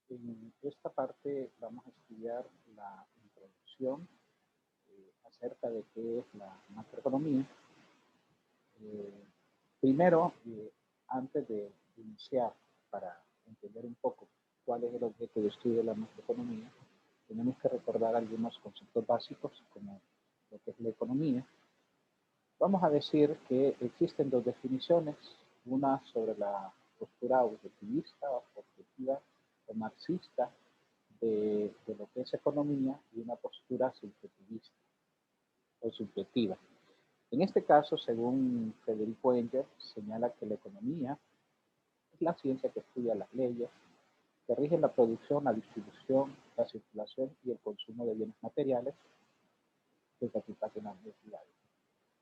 En esta parte vamos a estudiar la introducción acerca de qué es la macroeconomía. Eh, Primero, antes de iniciar, para entender un poco cuál es el objeto de estudio de la macroeconomía, tenemos que recordar algunos conceptos básicos como lo que es la economía. Vamos a decir que existen dos definiciones, una sobre la postura objetivista, objetiva o marxista de lo que es economía y una postura subjetivista o subjetiva. En este caso, según Federico Engels, señala que la economía es la ciencia que estudia las leyes que rigen la producción, la distribución, la circulación y el consumo de bienes materiales que satisfacen las necesidades.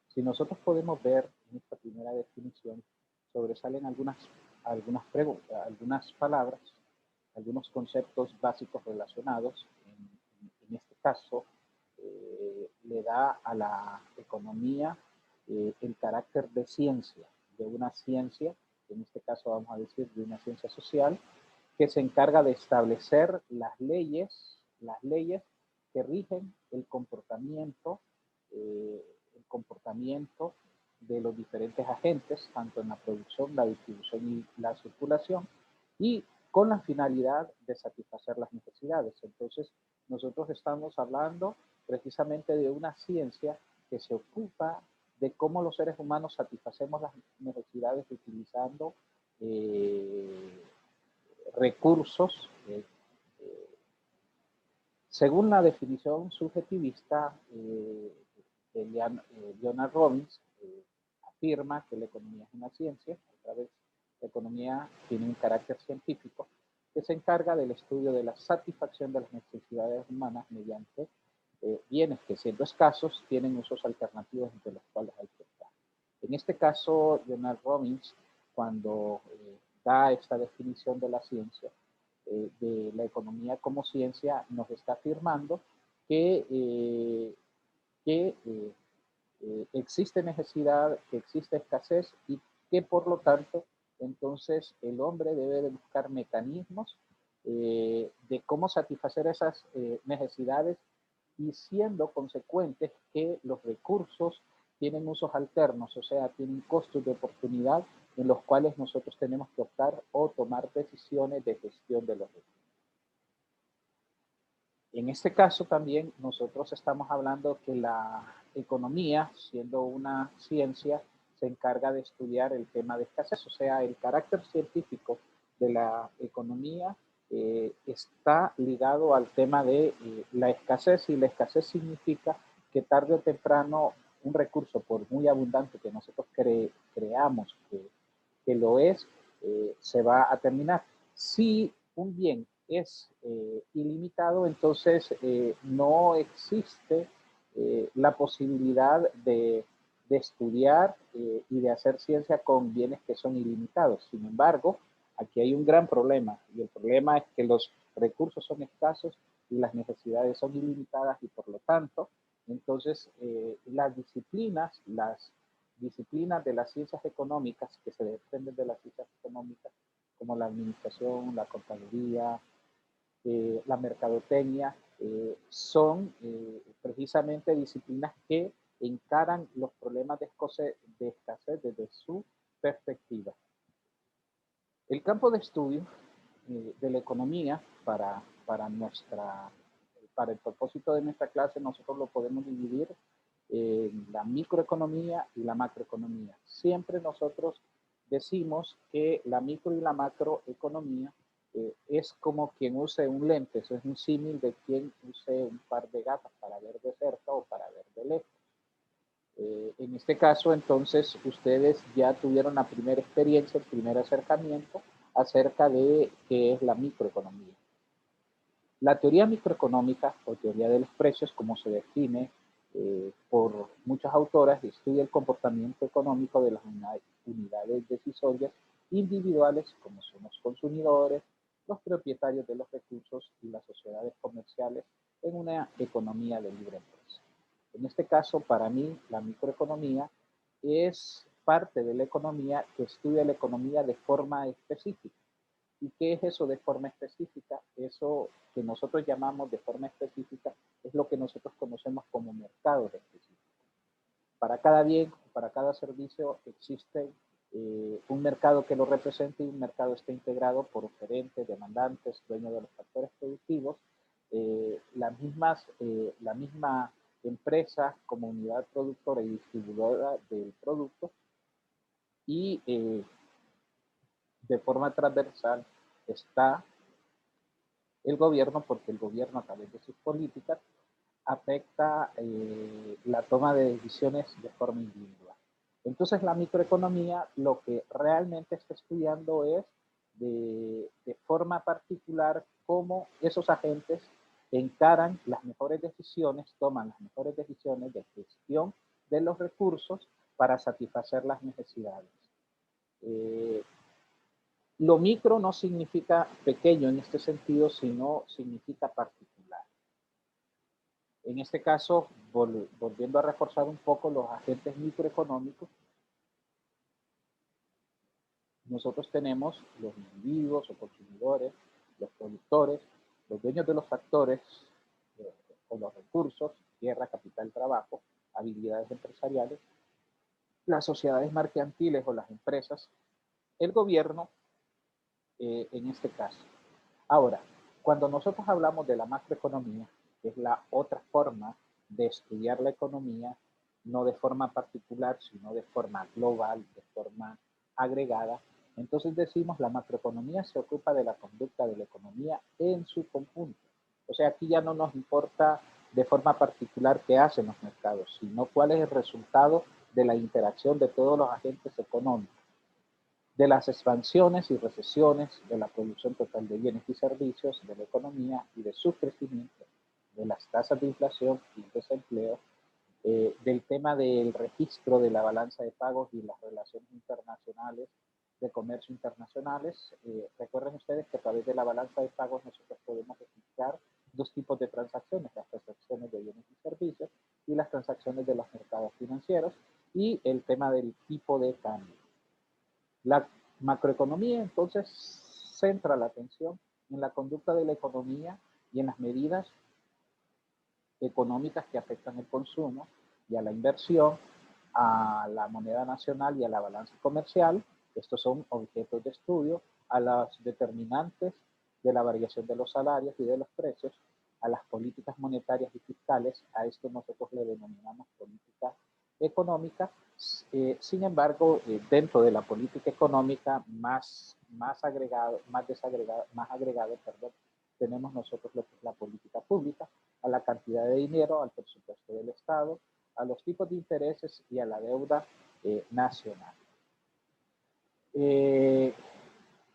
Si nosotros podemos ver en esta primera definición, sobresalen algunas palabras, algunos conceptos básicos relacionados. En este caso, le da a la economía el carácter de ciencia, de una ciencia, en este caso vamos a decir de una ciencia social, que se encarga de establecer las leyes que rigen eh, el comportamiento de los diferentes agentes, tanto en la producción, la distribución y la circulación, y con la finalidad de satisfacer las necesidades. Entonces, nosotros estamos hablando precisamente de una ciencia que se ocupa de cómo los seres humanos satisfacemos las necesidades utilizando recursos. Según la definición subjetivista de Leonard Robbins, afirma que la economía es una ciencia. Otra vez, la economía tiene un carácter científico que se encarga del estudio de la satisfacción de las necesidades humanas mediante bienes que, siendo escasos, tienen usos alternativos entre los cuales hay que optar. En este caso, Leonard Robbins, cuando da esta definición de la ciencia, de la economía como ciencia, nos está afirmando que existe necesidad, que existe escasez y que por lo tanto entonces el hombre debe de buscar mecanismos de cómo satisfacer esas necesidades y siendo consecuentes que los recursos tienen usos alternos, o sea, tienen costos de oportunidad en los cuales nosotros tenemos que optar o tomar decisiones de gestión de los recursos. En este caso también nosotros estamos hablando que la economía, siendo una ciencia, se encarga de estudiar el tema de escasez, o sea, el carácter científico de la economía está ligado al tema de la escasez, y la escasez significa que tarde o temprano un recurso, por muy abundante que nosotros creamos que lo es, se va a terminar. Si un bien es ilimitado, entonces no existe la posibilidad de estudiar y de hacer ciencia con bienes que son ilimitados. Sin embargo, aquí hay un gran problema, y el problema es que los recursos son escasos y las necesidades son ilimitadas, y por lo tanto, entonces las disciplinas de las ciencias económicas que se desprenden de las ciencias económicas, como la administración, la contaduría, la mercadotecnia, son precisamente disciplinas que encaran los problemas de escasez desde su perspectiva. El campo de estudio de la economía para el propósito de nuestra clase, nosotros lo podemos dividir en la microeconomía y la macroeconomía. Siempre nosotros decimos que la micro y la macroeconomía es como quien use un lente, eso es un símil de quien use un par de gafas para ver de cerca o para ver de lejos. En este caso, entonces, ustedes ya tuvieron la primera experiencia, el primer acercamiento acerca de qué es la microeconomía. La teoría microeconómica o teoría de los precios, como se define por muchas autoras, estudia el comportamiento económico de las unidades decisorias individuales, como son los consumidores, los propietarios de los recursos y las sociedades comerciales en una economía de libre empresa. En este caso, para mí, la microeconomía es parte de la economía que estudia la economía de forma específica. ¿Y qué es eso de forma específica? Eso que nosotros llamamos de forma específica es lo que nosotros conocemos como mercados específicos. Para cada bien, para cada servicio existe un mercado que lo represente y un mercado está integrado por oferentes, demandantes, dueños de los factores productivos, la misma empresa como unidad productora y distribuidora del producto y de forma transversal está el gobierno, porque el gobierno a través de sus políticas afecta la toma de decisiones de forma individual. Entonces la microeconomía lo que realmente está estudiando es de forma particular cómo esos agentes encaran las mejores decisiones, toman las mejores decisiones de gestión de los recursos para satisfacer las necesidades. Eh, lo micro no significa pequeño en este sentido, sino significa particular. En este caso, volviendo a reforzar un poco los agentes microeconómicos, nosotros tenemos los individuos o consumidores, los productores, los dueños de los factores o los recursos, tierra, capital, trabajo, habilidades empresariales, las sociedades mercantiles o las empresas, el gobierno en este caso. Ahora, cuando nosotros hablamos de la macroeconomía, que es la otra forma de estudiar la economía, no de forma particular, sino de forma global, de forma agregada, entonces decimos la macroeconomía se ocupa de la conducta de la economía en su conjunto. O sea, aquí ya no nos importa de forma particular qué hacen los mercados, sino cuál es el resultado de la interacción de todos los agentes económicos, de las expansiones y recesiones, de la producción total de bienes y servicios, de la economía y de su crecimiento, de las tasas de inflación y desempleo, del tema del registro de la balanza de pagos y las relaciones internacionales de comercio internacionales. Recuerden ustedes que a través de la balanza de pagos nosotros podemos registrar dos tipos de transacciones, las transacciones de bienes y servicios y las transacciones de los mercados financieros, y el tema del tipo de cambio. La macroeconomía entonces centra la atención en la conducta de la economía y en las medidas económicas que afectan el consumo y a la inversión, a la moneda nacional y a la balanza comercial. Estos son objetos de estudio, a las determinantes de la variación de los salarios y de los precios, a las políticas monetarias y fiscales. A esto nosotros le denominamos política económica. Sin embargo, dentro de la política económica más agregado, perdón, tenemos nosotros lo que es la política pública, a la cantidad de dinero, al presupuesto del Estado, a los tipos de intereses y a la deuda nacional. En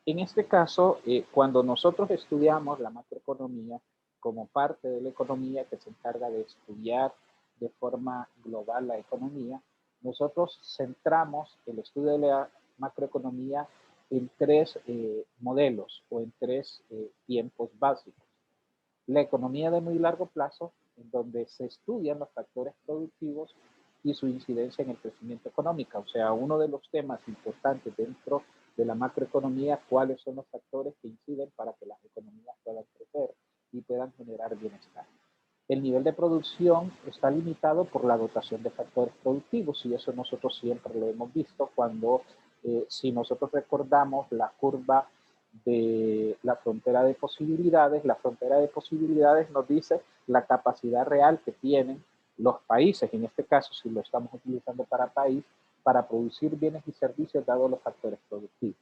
este caso, cuando nosotros estudiamos la macroeconomía como parte de la economía que se encarga de estudiar de forma global la economía, nosotros centramos el estudio de la macroeconomía en tres modelos o en tres tiempos básicos. La economía de muy largo plazo, en donde se estudian los factores productivos y su incidencia en el crecimiento económico. O sea, uno de los temas importantes dentro de la macroeconomía, cuáles son los factores que inciden para que las economías puedan crecer y puedan generar bienestar. El nivel de producción está limitado por la dotación de factores productivos, y eso nosotros siempre lo hemos visto cuando, si nosotros recordamos la curva de la frontera de posibilidades, la frontera de posibilidades nos dice la capacidad real que tienen los países, en este caso si lo estamos utilizando para país, para producir bienes y servicios dados los factores productivos.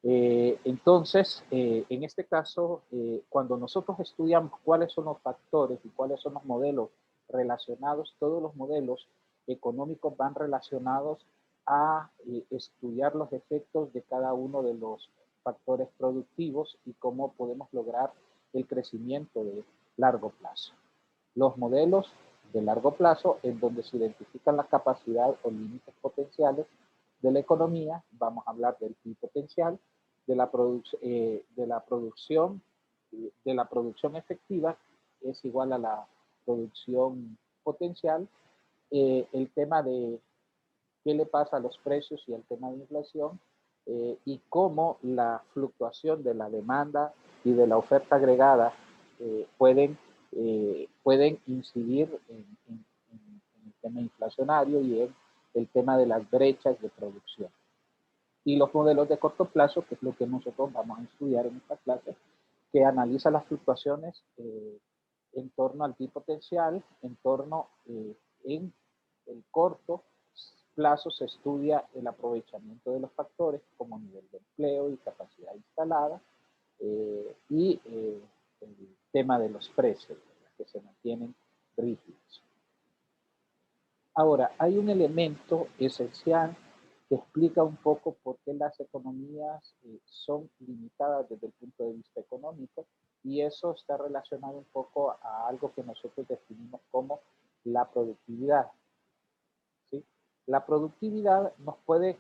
Entonces, en este caso, cuando nosotros estudiamos cuáles son los factores y cuáles son los modelos relacionados, todos los modelos económicos van relacionados a estudiar los efectos de cada uno de los factores productivos y cómo podemos lograr el crecimiento de largo plazo. Los modelos de largo plazo, en donde se identifican la capacidad o límites potenciales de la economía, vamos a hablar del PIB potencial, de la producción efectiva es igual a la producción potencial, el tema de qué le pasa a los precios y el tema de inflación, y cómo la fluctuación de la demanda y de la oferta agregada pueden incidir en el tema inflacionario y en el tema de las brechas de producción. Y los modelos de corto plazo, que es lo que nosotros vamos a estudiar en esta clase, que analiza las fluctuaciones en torno al PIB potencial, en torno en el corto plazo se estudia el aprovechamiento de los factores como nivel de empleo y capacidad instalada el tema de los precios, que se mantienen rígidos. Ahora, hay un elemento esencial que explica un poco por qué las economías son limitadas desde el punto de vista económico, y eso está relacionado un poco a algo que nosotros definimos como la productividad. ¿Sí? La productividad nos puede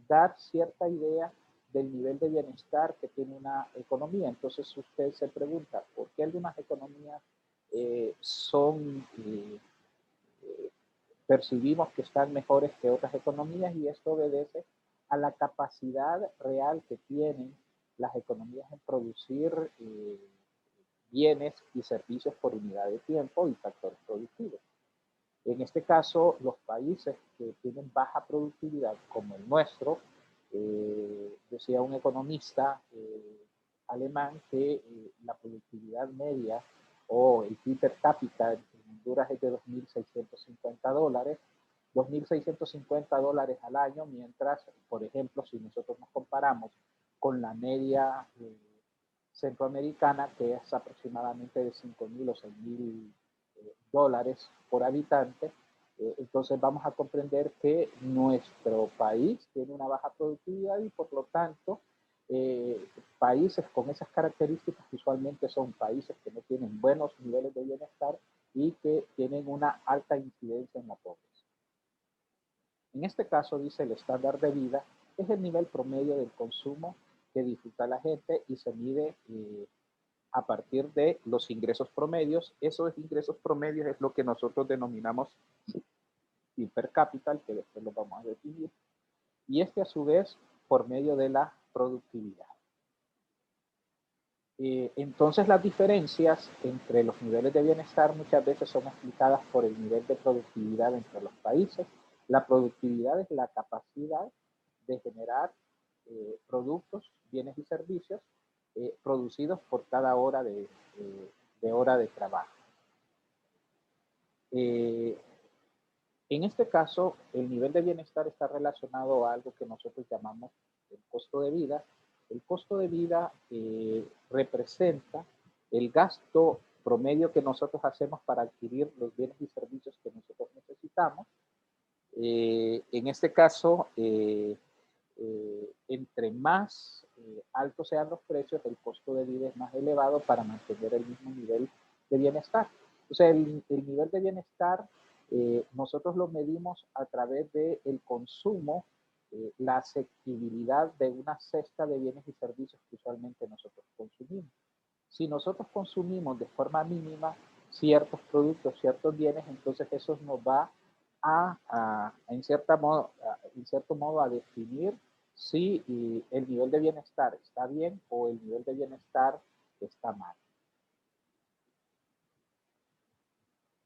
dar cierta idea del nivel de bienestar que tiene una economía. Entonces usted se pregunta, ¿por qué algunas economías percibimos que están mejores que otras economías? Y esto obedece a la capacidad real que tienen las economías en producir bienes y servicios por unidad de tiempo y factores productivos. En este caso, los países que tienen baja productividad, como el nuestro, decía un economista alemán que la productividad media o el PIB per cápita en Honduras es de $2.650, $2.650 al año, mientras, por ejemplo, si nosotros nos comparamos con la media centroamericana, que es aproximadamente de 5.000 o 6.000 dólares por habitante, entonces vamos a comprender que nuestro país tiene una baja productividad y por lo tanto países con esas características usualmente son países que no tienen buenos niveles de bienestar y que tienen una alta incidencia en la pobreza. En este caso, dice, el estándar de vida es el nivel promedio del consumo que disfruta la gente y se mide a partir de los ingresos promedios. Esos ingresos promedios es lo que nosotros denominamos PIB per cápita, que después lo vamos a definir, y este a su vez por medio de la productividad. Entonces las diferencias entre los niveles de bienestar muchas veces son explicadas por el nivel de productividad entre los países. La productividad es la capacidad de generar productos, bienes y servicios producidos por cada hora de trabajo. En este caso, el nivel de bienestar está relacionado a algo que nosotros llamamos el costo de vida. El costo de vida representa el gasto promedio que nosotros hacemos para adquirir los bienes y servicios que nosotros necesitamos. En este caso, entre más altos sean los precios, el costo de vida es más elevado para mantener el mismo nivel de bienestar. O sea, el nivel de bienestar nosotros lo medimos a través del consumo, la asequibilidad de una cesta de bienes y servicios que usualmente nosotros consumimos. Si nosotros consumimos de forma mínima ciertos productos, ciertos bienes, entonces eso nos va en cierto modo a definir si el nivel de bienestar está bien o el nivel de bienestar está mal.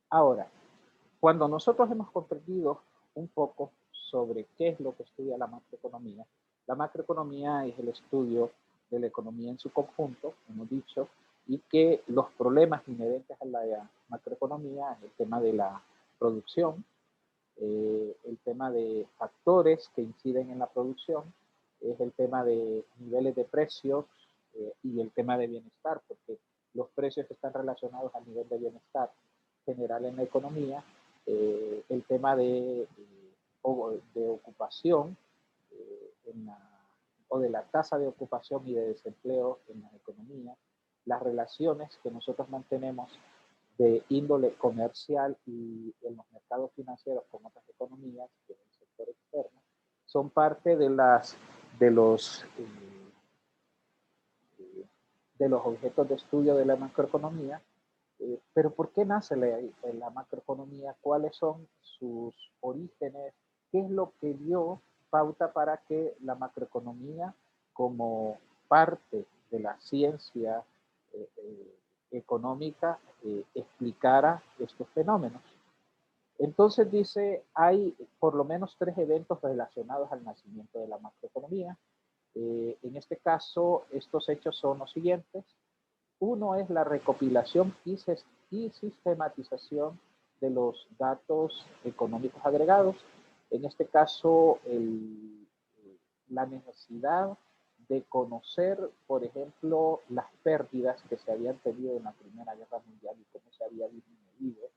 Ahora, cuando nosotros hemos comprendido un poco sobre qué es lo que estudia la macroeconomía es el estudio de la economía en su conjunto, hemos dicho, y que los problemas inherentes a la macroeconomía es el tema de la producción, el tema de factores que inciden en la producción, es el tema de niveles de precios y el tema de bienestar, porque los precios están relacionados al nivel de bienestar general en la economía, el tema de ocupación o de la tasa de ocupación y de desempleo en la economía, las relaciones que nosotros mantenemos de índole comercial y en los mercados financieros con otras economías, que es el sector externo, son parte de los objetos de estudio de la macroeconomía. Pero ¿por qué nace la macroeconomía? ¿Cuáles son sus orígenes? ¿Qué es lo que dio pauta para que la macroeconomía, como parte de la ciencia económica, explicara estos fenómenos. Entonces dice, hay por lo menos 3 eventos relacionados al nacimiento de la macroeconomía. En este caso, estos hechos son los siguientes. Uno es la recopilación y sistematización de los datos económicos agregados. En este caso, la necesidad de conocer, por ejemplo, las pérdidas que se habían tenido en la Primera Guerra Mundial y cómo se había disminuido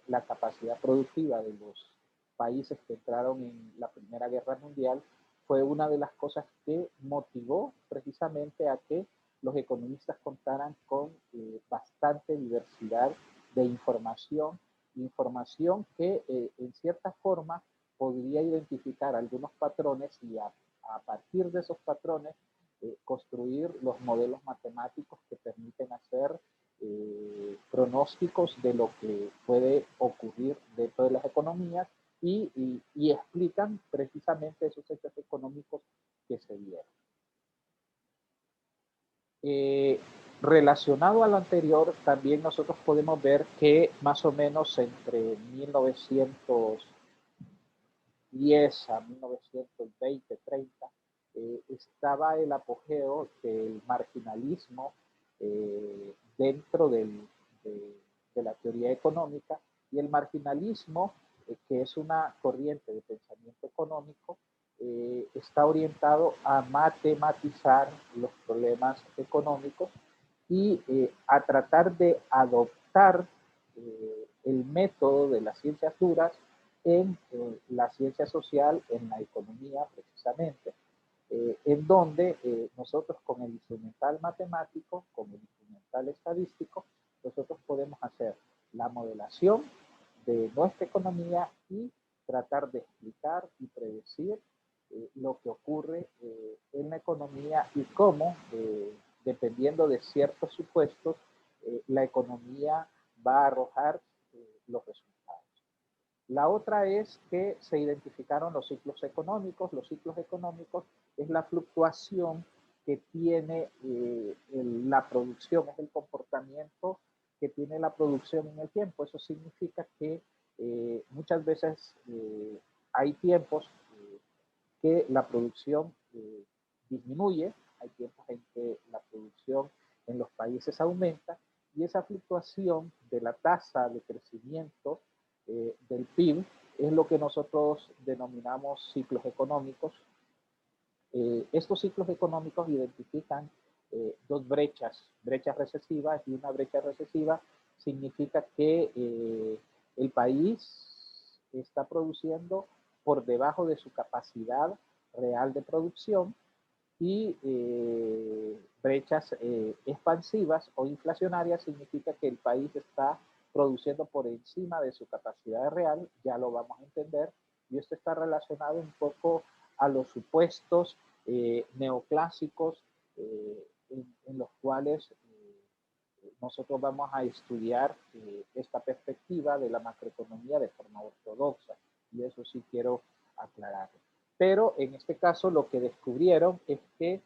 la capacidad productiva de los países que entraron en la Primera Guerra Mundial, fue una de las cosas que motivó precisamente a que los economistas contaran con bastante diversidad de información que en cierta forma podría identificar algunos patrones y a partir de esos patrones construir los modelos matemáticos que permiten hacer pronósticos de lo que puede ocurrir dentro de las economías y explican precisamente esos hechos económicos que se dieron. Relacionado a lo anterior, también nosotros podemos ver que más o menos entre 1910 a 1920, 30, estaba el apogeo del marginalismo dentro de la teoría económica, y el marginalismo, que es una corriente de pensamiento económico, está orientado a matematizar los problemas económicos y a tratar de adoptar el método de las ciencias duras en la ciencia social, en la economía precisamente, en donde nosotros con el instrumental matemático, con el instrumental estadístico, nosotros podemos hacer la modelación de nuestra economía y tratar de explicar y predecir lo que ocurre en la economía y cómo, dependiendo de ciertos supuestos, la economía va a arrojar los resultados. La otra es que se identificaron los ciclos económicos. Los ciclos económicos es la fluctuación que tiene la producción, es el comportamiento que tiene la producción en el tiempo. Eso significa que muchas veces hay tiempos que la producción disminuye, hay tiempos en que la producción en los países aumenta, y esa fluctuación de la tasa de crecimiento del PIB es lo que nosotros denominamos ciclos económicos. Estos ciclos económicos identifican dos brechas recesivas, y una brecha recesiva significa que el país está produciendo por debajo de su capacidad real de producción, y brechas expansivas o inflacionarias significa que el país está produciendo por encima de su capacidad real, ya lo vamos a entender, y esto está relacionado un poco a los supuestos neoclásicos en los cuales nosotros vamos a estudiar esta perspectiva de la macroeconomía de forma ortodoxa, y eso sí quiero aclararlo. Pero en este caso lo que descubrieron es que,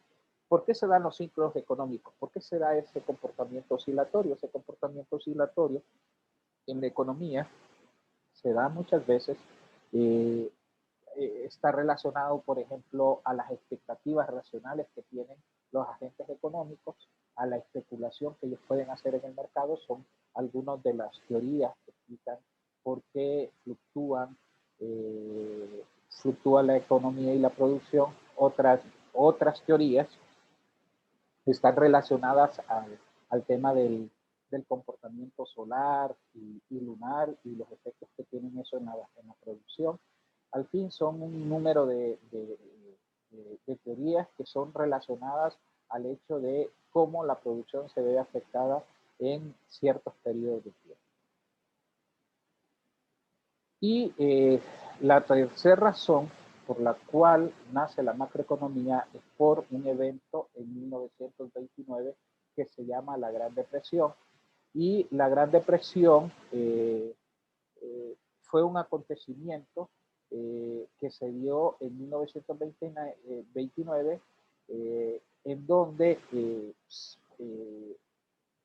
¿por qué se dan los ciclos económicos? ¿Por qué se da ese comportamiento oscilatorio? Ese comportamiento oscilatorio en la economía se da muchas veces, está relacionado, por ejemplo, a las expectativas racionales que tienen los agentes económicos, a la especulación que ellos pueden hacer en el mercado. Son algunas de las teorías que explican por qué fluctúa la economía y la producción. Otras teorías están relacionadas al tema del comportamiento solar y lunar y los efectos que tienen eso en la producción. Al fin son un número de teorías que son relacionadas al hecho de cómo la producción se ve afectada en ciertos periodos de tiempo. Y la tercera razón por la cual nace la macroeconomía es por un evento en 1929 que se llama la Gran Depresión. Y la Gran Depresión fue un acontecimiento que se dio en 1929, en donde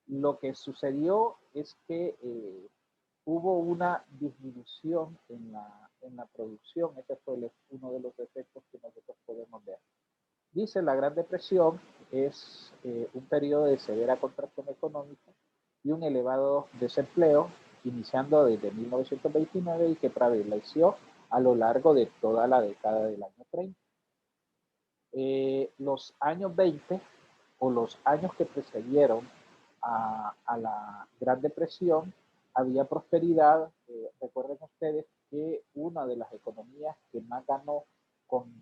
lo que sucedió es que hubo una disminución en la producción. Ese fue uno de los efectos que nosotros podemos ver. Dice, la Gran Depresión es un periodo de severa contracción económica y un elevado desempleo, iniciando desde 1929 y que prevaleció a lo largo de toda la década del año 30. Los años 20 o los años que precedieron a la Gran Depresión había prosperidad. Recuerden ustedes que una de las economías que más ganó con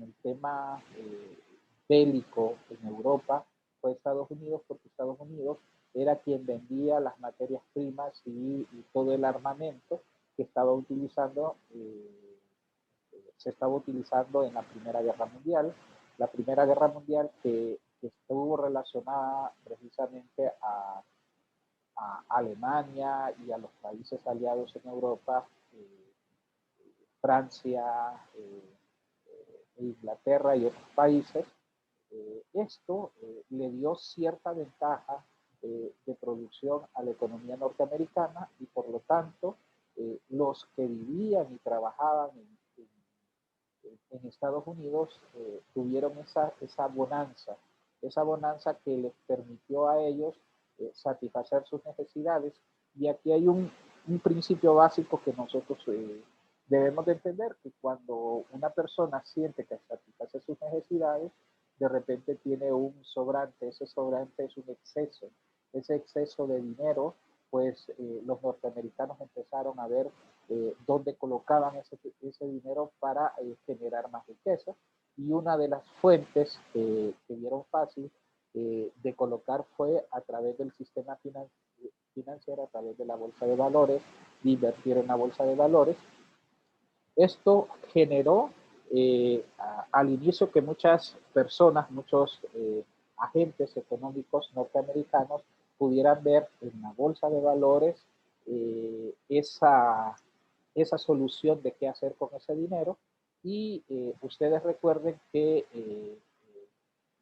el tema bélico en Europa fue Estados Unidos, porque Estados Unidos era quien vendía las materias primas y todo el armamento que estaba utilizando, se estaba utilizando en la Primera Guerra Mundial. La Primera Guerra Mundial que estuvo relacionada precisamente a Alemania y a los países aliados en Europa, Francia, Inglaterra y otros países. Esto le dio cierta ventaja de producción a la economía norteamericana y por lo tanto los que vivían y trabajaban en Estados Unidos tuvieron esa bonanza que les permitió a ellos satisfacer sus necesidades. Y aquí hay un principio básico que nosotros debemos de entender, que cuando una persona siente que satisface sus necesidades, de repente tiene un sobrante, ese sobrante es un exceso, ese exceso de dinero, pues los norteamericanos empezaron a ver dónde colocaban ese dinero para generar más riqueza. Y una de las fuentes que vieron fácil de colocar fue a través del sistema financiero, a través de la bolsa de valores, de invertir en la bolsa de valores. Esto generó al inicio que muchas personas, muchos agentes económicos norteamericanos pudieran ver en la bolsa de valores esa solución de qué hacer con ese dinero. Y ustedes recuerden que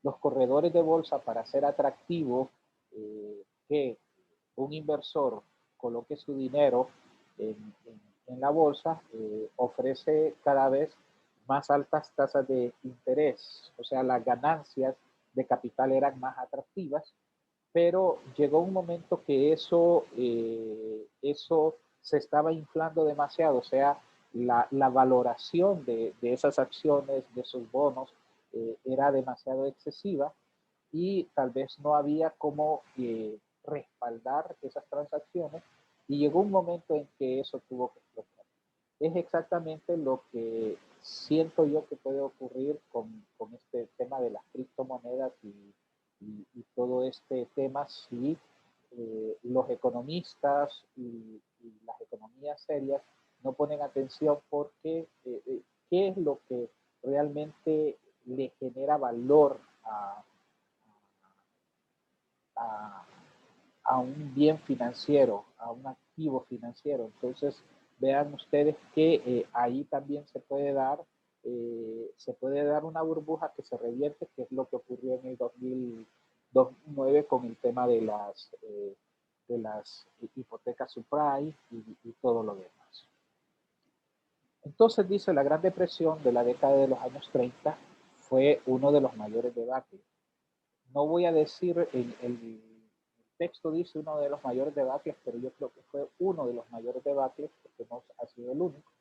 los corredores de bolsa, para ser atractivo que un inversor coloque su dinero en la bolsa, ofrece cada vez más altas tasas de interés, o sea, las ganancias de capital eran más atractivas, pero llegó un momento que eso se estaba inflando demasiado, o sea, la valoración de esas acciones, de esos bonos, era demasiado excesiva y tal vez no había cómo respaldar esas transacciones y llegó un momento en que eso tuvo que explotar. Es exactamente lo que siento yo que puede ocurrir con este tema de las criptomonedas y todo este tema si los economistas y las economías serias no ponen atención porque qué es lo que realmente le genera valor a, a un bien financiero, a un activo financiero. Entonces, vean ustedes que ahí también se puede dar una burbuja que se revierte, que es lo que ocurrió en el 2009 con el tema de las hipotecas subprime y todo lo demás. Entonces, dice, la Gran Depresión de la década de los años 30 fue uno de los mayores debates. No voy a decir, el texto dice uno de los mayores debates, pero yo creo que fue uno de los mayores debates, porque no ha sido el único.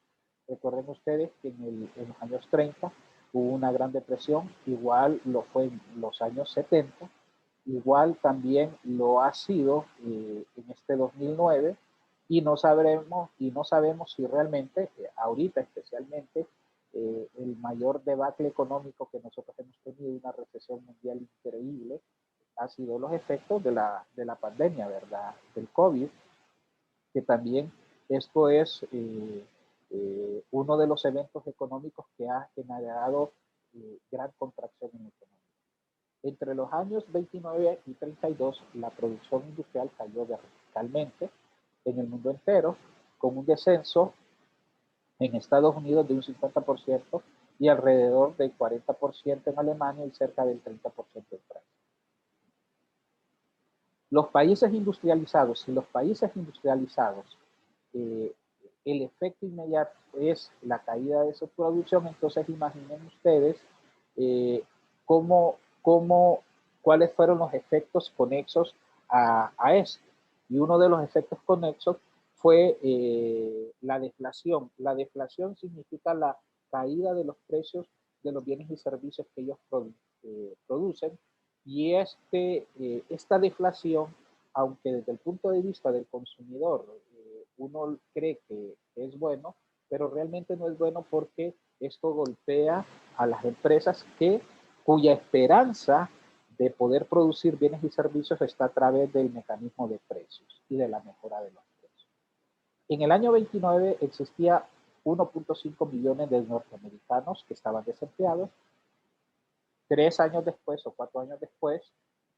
Recuerden ustedes que en los años 30 hubo una Gran Depresión, igual lo fue en los años 70, igual también lo ha sido en este 2009, y no sabemos si realmente, ahorita especialmente, el mayor debacle económico que nosotros hemos tenido, una recesión mundial increíble, ha sido los efectos de la pandemia, ¿verdad? Del COVID, que también esto es uno de los eventos económicos que ha generado gran contracción en la economía. Entre los años 29 y 32, la producción industrial cayó verticalmente en el mundo entero, con un descenso en Estados Unidos de un 50% y alrededor del 40% en Alemania y cerca del 30% en Francia. Los países industrializados, si los países industrializados el efecto inmediato es la caída de su producción, entonces imaginen ustedes cómo, cuáles fueron los efectos conexos a esto. Y uno de los efectos conexos fue la deflación. La deflación significa la caída de los precios de los bienes y servicios que ellos producen. Y esta deflación, aunque desde el punto de vista del consumidor uno cree que es bueno, pero realmente no es bueno porque esto golpea a las empresas cuya esperanza de poder producir bienes y servicios está a través del mecanismo de precios y de la mejora de los precios. En el año 29 existía 1.5 millones de norteamericanos que estaban desempleados. 3 años después o 4 años después,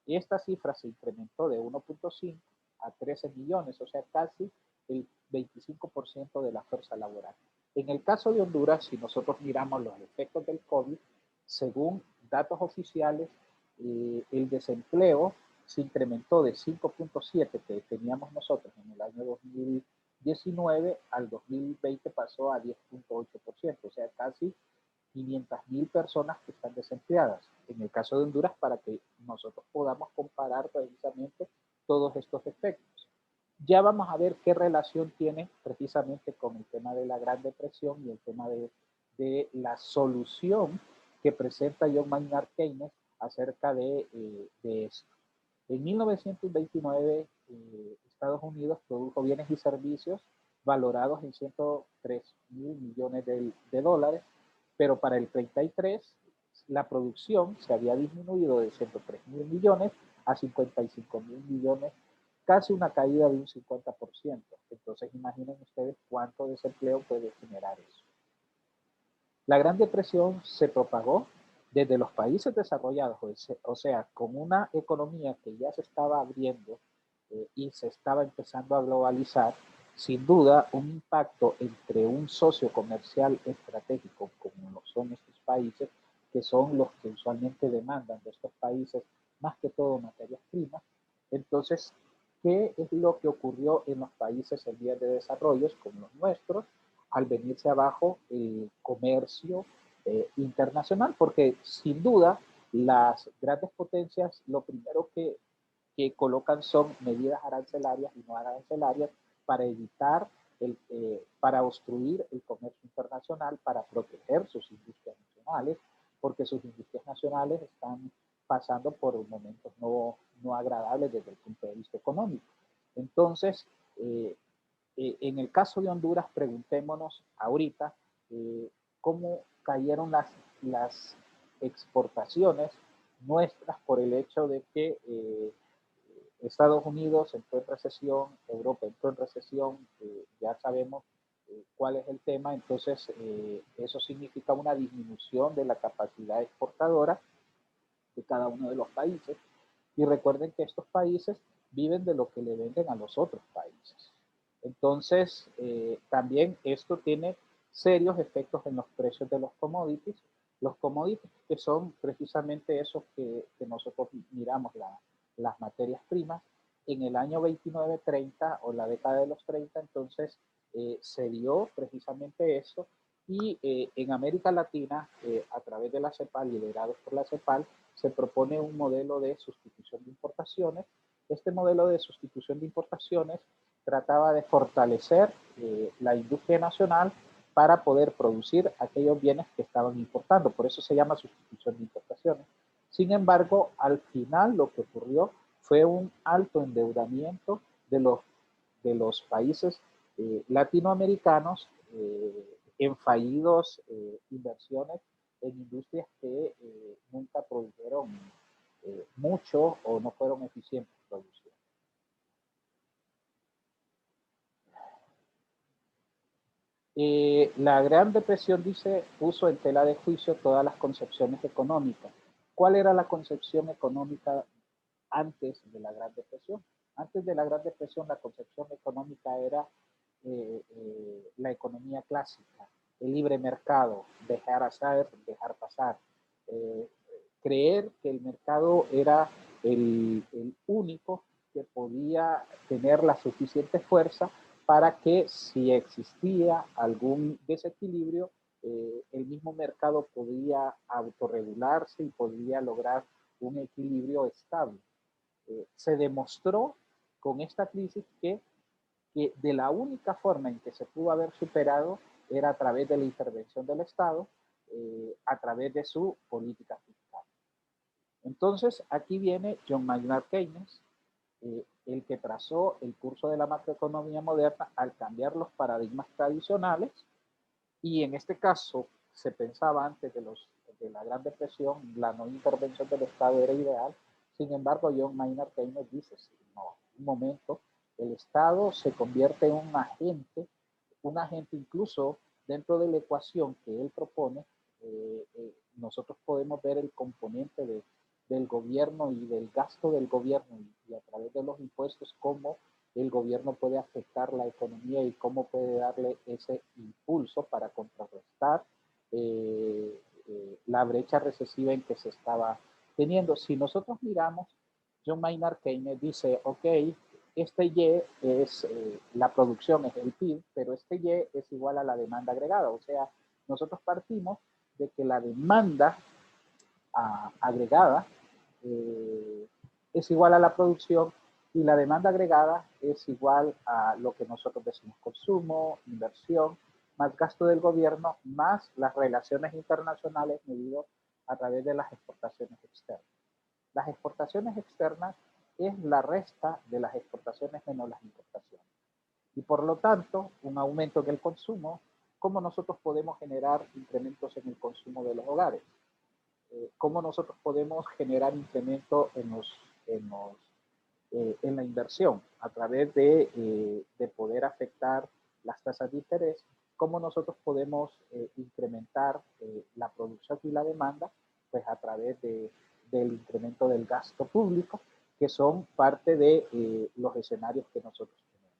esta cifra se incrementó de 1.5 a 13 millones, o sea, casi el 25% de la fuerza laboral. En el caso de Honduras, si nosotros miramos los efectos del COVID, según datos oficiales, el desempleo se incrementó de 5.7 que teníamos nosotros en el año 2019 al 2020 pasó a 10.8%, o sea, casi 500,000 personas que están desempleadas. En el caso de Honduras, para que nosotros podamos comparar precisamente todos estos efectos. Ya vamos a ver qué relación tiene precisamente con el tema de la Gran Depresión y el tema de la solución que presenta John Maynard Keynes acerca de esto. En 1929, Estados Unidos produjo bienes y servicios valorados en 103,000 millones de dólares, pero para el 33 la producción se había disminuido de 103,000 millones a 55,000 millones, casi una caída de un 50%. Entonces imaginen ustedes cuánto desempleo puede generar eso. La Gran Depresión se propagó desde los países desarrollados, o sea, con una economía que ya se estaba abriendo y se estaba empezando a globalizar, sin duda un impacto entre un socio comercial estratégico como lo son estos países, que son los que usualmente demandan de estos países más que todo materias primas. Entonces, ¿qué es lo que ocurrió en los países en vías de desarrollo como los nuestros? Al venirse abajo el comercio internacional, porque sin duda las grandes potencias lo primero que colocan son medidas arancelarias y no arancelarias para evitar, para obstruir el comercio internacional, para proteger sus industrias nacionales, porque sus industrias nacionales están pasando por momentos no agradables desde el punto de vista económico. Entonces, en el caso de Honduras, preguntémonos ahorita cómo cayeron las exportaciones nuestras por el hecho de que Estados Unidos entró en recesión, Europa entró en recesión, ya sabemos cuál es el tema, entonces eso significa una disminución de la capacidad exportadora de cada uno de los países. Y recuerden que estos países viven de lo que le venden a los otros países. Entonces, también esto tiene serios efectos en los precios de los commodities. Los commodities que son precisamente esos que nosotros miramos, las materias primas, en el año 29-30 o la década de los 30, entonces se dio precisamente eso y en América Latina, a través de la CEPAL, liderados por la CEPAL, se propone un modelo de sustitución de importaciones. Este modelo de sustitución de importaciones trataba de fortalecer la industria nacional para poder producir aquellos bienes que estaban importando. Por eso se llama sustitución de importaciones. Sin embargo, al final lo que ocurrió fue un alto endeudamiento de los países latinoamericanos en fallidos inversiones en industrias que nunca produjeron mucho o no fueron eficientes produciendo. La Gran Depresión, dice, puso en tela de juicio todas las concepciones económicas. ¿Cuál era la concepción económica antes de la Gran Depresión? Antes de la Gran Depresión, la concepción económica era la economía clásica, el libre mercado, dejar hacer, dejar pasar, creer que el mercado era el único que podía tener la suficiente fuerza para que si existía algún desequilibrio, el mismo mercado podía autorregularse y podía lograr un equilibrio estable. Se demostró con esta crisis que de la única forma en que se pudo haber superado era a través de la intervención del Estado, a través de su política fiscal. Entonces, aquí viene John Maynard Keynes, el que trazó el curso de la macroeconomía moderna al cambiar los paradigmas tradicionales, y en este caso se pensaba antes de la Gran Depresión, la no intervención del Estado era ideal. Sin embargo, John Maynard Keynes dice, sí, no, un momento, el Estado se convierte en un agente incluso dentro de la ecuación que él propone. Nosotros podemos ver el componente del gobierno y del gasto del gobierno y a través de los impuestos cómo el gobierno puede afectar la economía y cómo puede darle ese impulso para contrarrestar la brecha recesiva en que se estaba teniendo. Si nosotros miramos, John Maynard Keynes dice, ok, este Y es, la producción es el PIB, pero este Y es igual a la demanda agregada. O sea, nosotros partimos de que la demanda agregada es igual a la producción y la demanda agregada es igual a lo que nosotros decimos consumo, inversión, más gasto del gobierno, más las relaciones internacionales medido a través de las exportaciones externas. Las exportaciones externas es la resta de las exportaciones menos las importaciones. Y por lo tanto, un aumento en el consumo, ¿cómo nosotros podemos generar incrementos en el consumo de los hogares? ¿Cómo nosotros podemos generar incremento en la inversión a través de poder afectar las tasas de interés? ¿Cómo nosotros podemos incrementar la producción y la demanda? Pues a través del incremento del gasto público, que son parte de los escenarios que nosotros tenemos.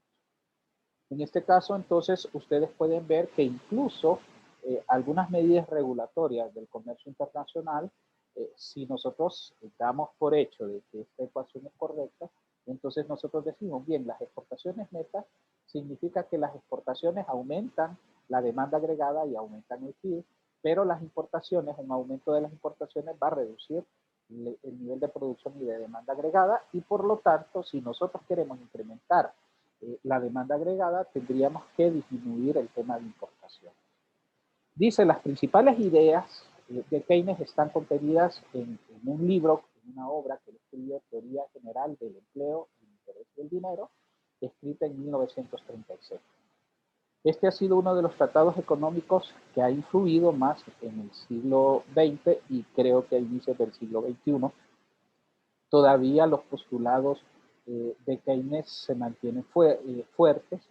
En este caso, entonces, ustedes pueden ver que incluso algunas medidas regulatorias del comercio internacional, si nosotros damos por hecho de que esta ecuación es correcta, entonces nosotros decimos, bien, las exportaciones netas significa que las exportaciones aumentan la demanda agregada y aumentan el PIB, pero las importaciones, un aumento de las importaciones va a reducir el nivel de producción y de demanda agregada, y por lo tanto, si nosotros queremos incrementar la demanda agregada, tendríamos que disminuir el tema de importación. Dice, las principales ideas de Keynes están contenidas en un libro, en una obra que él escribió, Teoría General del Empleo, el Interés y el Dinero, escrita en 1936. Este ha sido uno de los tratados económicos que ha influido más en el siglo XX y creo que a inicios del siglo XXI. Todavía los postulados de Keynes se mantienen fuertes,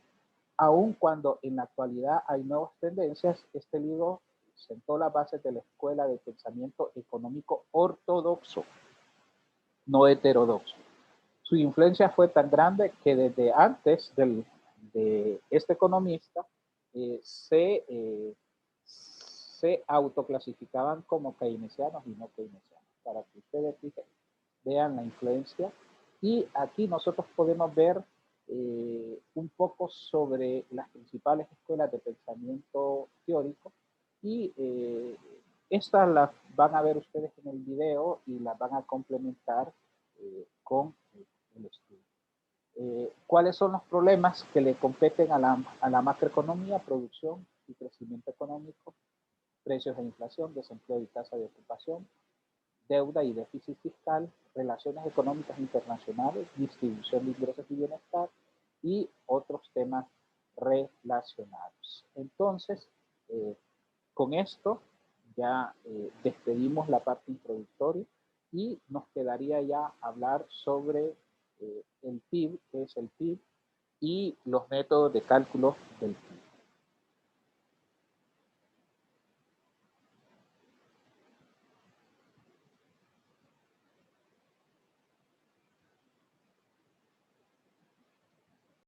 aun cuando en la actualidad hay nuevas tendencias. Este libro sentó las bases de la escuela de pensamiento económico ortodoxo, no heterodoxo. Su influencia fue tan grande que desde antes de este economista se autoclasificaban como keynesianos y no keynesianos, para que ustedes vean la influencia. Y aquí nosotros podemos ver un poco sobre las principales escuelas de pensamiento teórico y estas las van a ver ustedes en el video y las van a complementar con el estudio. ¿Cuáles son los problemas que le competen a la macroeconomía? Producción y crecimiento económico, precios e inflación, desempleo y tasa de ocupación, deuda y déficit fiscal, relaciones económicas internacionales, distribución de ingresos y bienestar y otros temas relacionados. Entonces, con esto ya despedimos la parte introductoria y nos quedaría ya hablar sobre el PIB, qué es el PIB, y los métodos de cálculo del PIB.